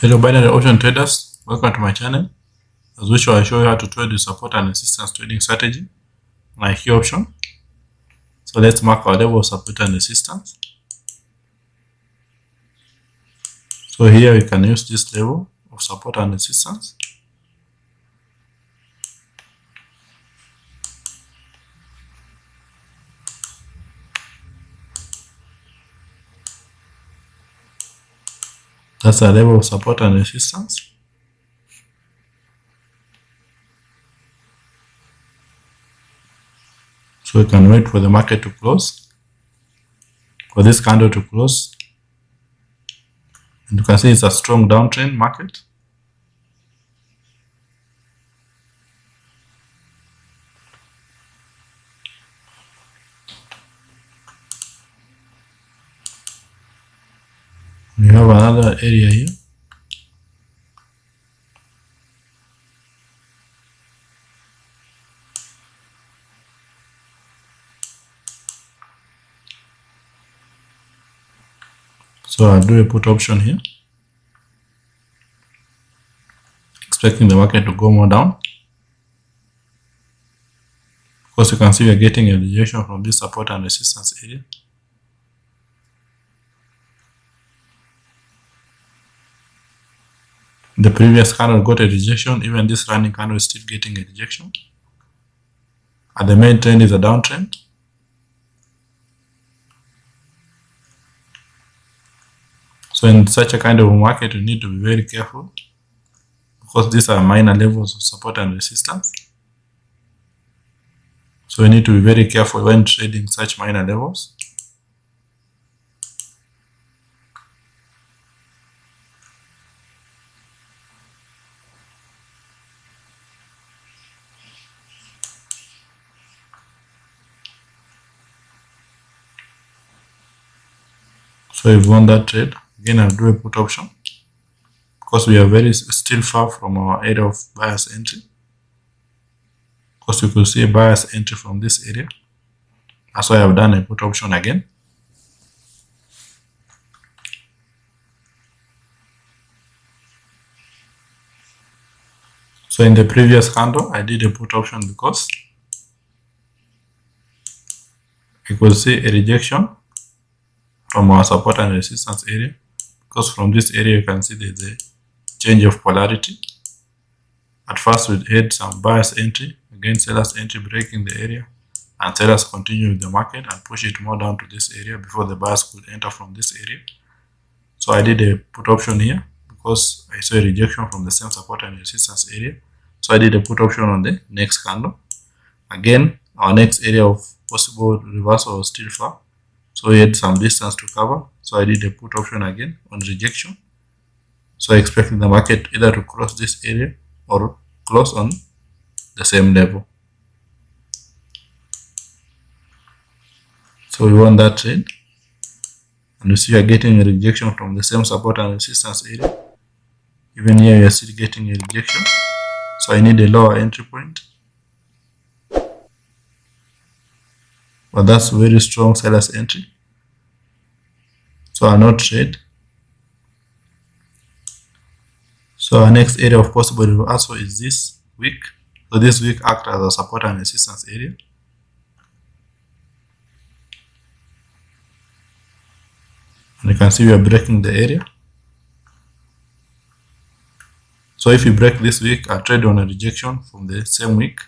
Hello binary option traders, welcome to my channel. As usual, I show you how to trade with support and resistance trading strategy like key option. So let's mark our level of support and resistance. So here we can use this level of support and resistance. That's the level of support and resistance. So we can wait for the market to close, for this candle to close. And you can see it's a strong downtrend market. We have another area here. So I'll do a put option here, expecting the market to go more down. Because you can see we are getting a rejection from this support and resistance area. The previous candle got a rejection, even this running candle is still getting a rejection. And the main trend is a downtrend. So in such a kind of market, you need to be very careful because these are minor levels of support and resistance. So you need to be very careful when trading such minor levels. So if you want that trade, again I'll do a put option because we are still far from our area of bias entry. Because you could see a bias entry from this area. That's why I've done a put option again. So in the previous candle, I did a put option because you could see a rejection from our support and resistance area. Because from this area, you can see there's a change of polarity. At first, we had some bias entry, again sellers entry breaking the area, and sellers continue with the market and push it more down to this area before the buyers could enter from this area. So I did a put option here because I saw a rejection from the same support and resistance area. So I did a put option on the next candle. Again, our next area of possible reversal was still far. So we had some distance to cover. So I did a put option again on rejection. So I expected the market either to cross this area or close on the same level. So we want that trade. And you see we are getting a rejection from the same support and resistance area. Even here we are still getting a rejection. So I need a lower entry point. But that's very strong seller's entry. So I'll not trade. So our next area of possible reversal is this wick. So this wick acts as a support and resistance area. And you can see we are breaking the area. So if you break this wick, I'll trade on a rejection from the same wick.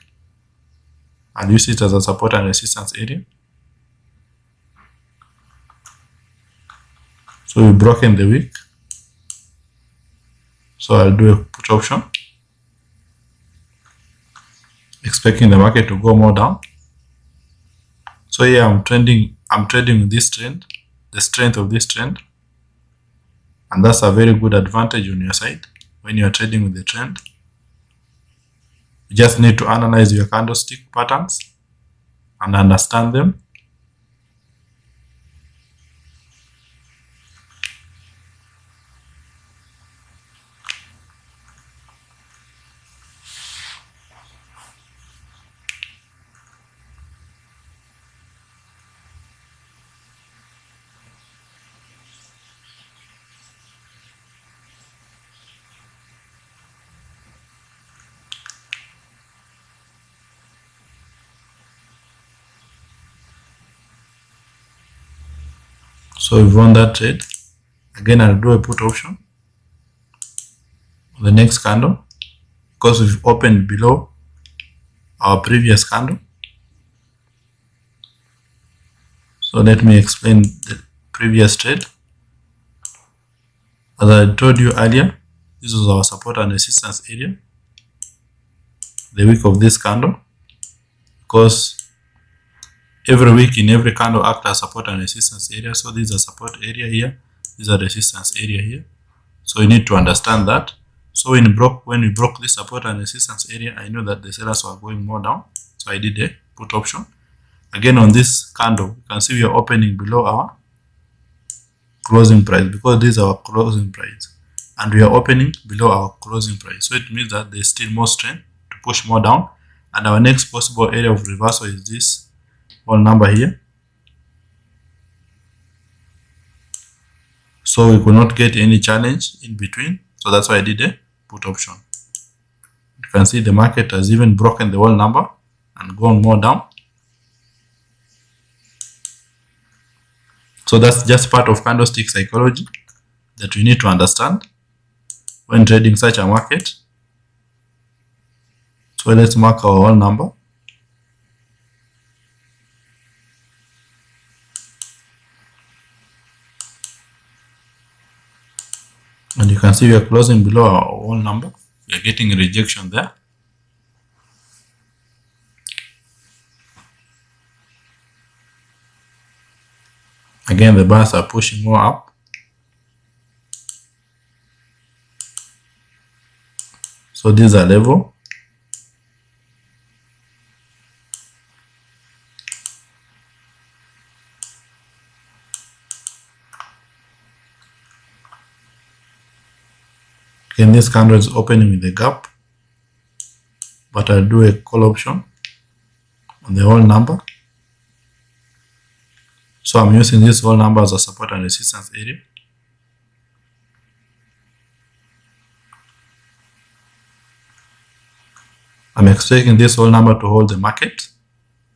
I'll use it as a support and resistance area. So we've broken the wick. So I'll do a put option, expecting the market to go more down. So here I'm trading with this trend, the strength of this trend. And that's a very good advantage on your side when you are trading with the trend. You just need to analyze your candlestick patterns and understand them. So we've won that trade. Again, I'll do a put option on the next candle because we've opened below our previous candle. So let me explain the previous trade. As I told you earlier, this was our support and resistance area, the week of this candle, because every week in every candle act as support and resistance area. So this is a support area here, this is a resistance area here. So you need to understand that. So when we broke this support and resistance area, I knew that the sellers were going more down. So I did a put option. Again, on this candle, you can see we are opening below our closing price because this is our closing price. And we are opening below our closing price. So it means that there's still more strength to push more down. And our next possible area of reversal is this whole number here. So we could not get any challenge in between. So that's why I did a put option. You can see the market has even broken the whole number and gone more down. So that's just part of candlestick psychology that we need to understand when trading such a market. So let's mark our whole number. And you can see we are closing below our whole number. We are getting a rejection there. Again, the bars are pushing more up. So these are level. Again, this candle is opening with a gap, but I'll do a call option on the whole number. So I'm using this whole number as a support and resistance area. I'm expecting this whole number to hold the market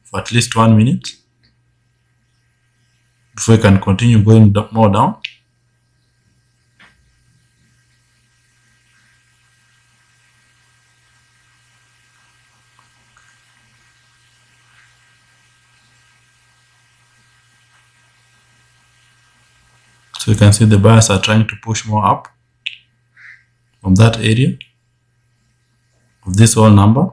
for at least 1 minute before we can continue going more down. So you can see the buyers are trying to push more up from that area of this whole number.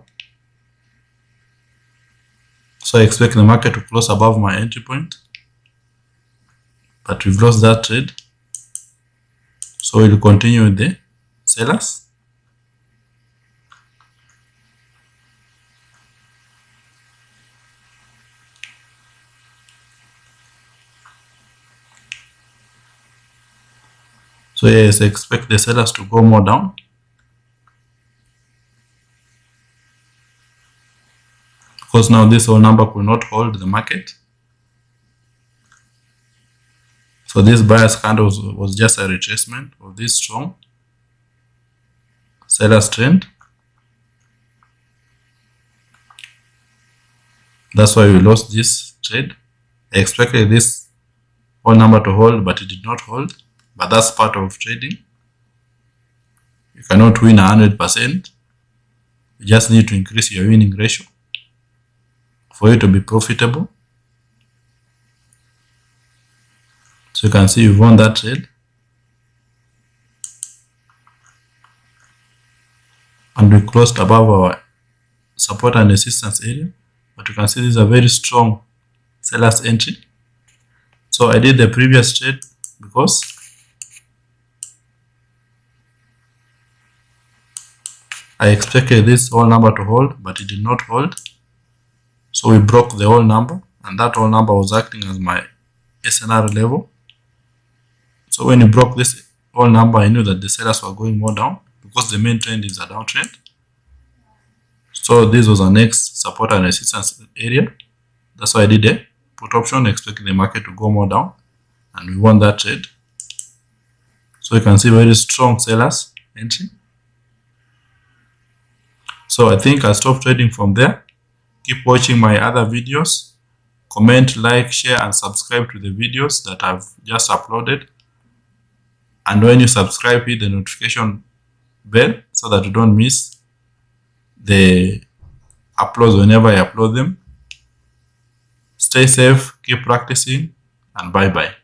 So I expect the market to close above my entry point, but we've lost that trade. So we'll continue with the sellers. So yes, I expect the sellers to go more down. Because now this whole number could not hold the market. So this buyer's candle was just a retracement of this strong seller's trend. That's why we lost this trade. I expected this whole number to hold, but it did not hold. But that's part of trading. You cannot win 100%. You just need to increase your winning ratio for you to be profitable. So you can see you've won that trade. And we closed above our support and resistance area. But you can see this is a very strong seller's entry. So I did the previous trade because I expected this whole number to hold, but it did not hold. So we broke the whole number, and that whole number was acting as my SNR level. So when you broke this whole number, I knew that the sellers were going more down because the main trend is a downtrend. So this was our next support and resistance area. That's why I did a put option, expecting the market to go more down, and we won that trade. So you can see very strong sellers entry. So I think I'll stop trading from there. Keep watching my other videos comment, like, share, and subscribe to the videos that I've just uploaded. And when you subscribe, hit the notification bell so that you don't miss the uploads whenever I upload them. Stay safe, keep practicing, and bye-bye.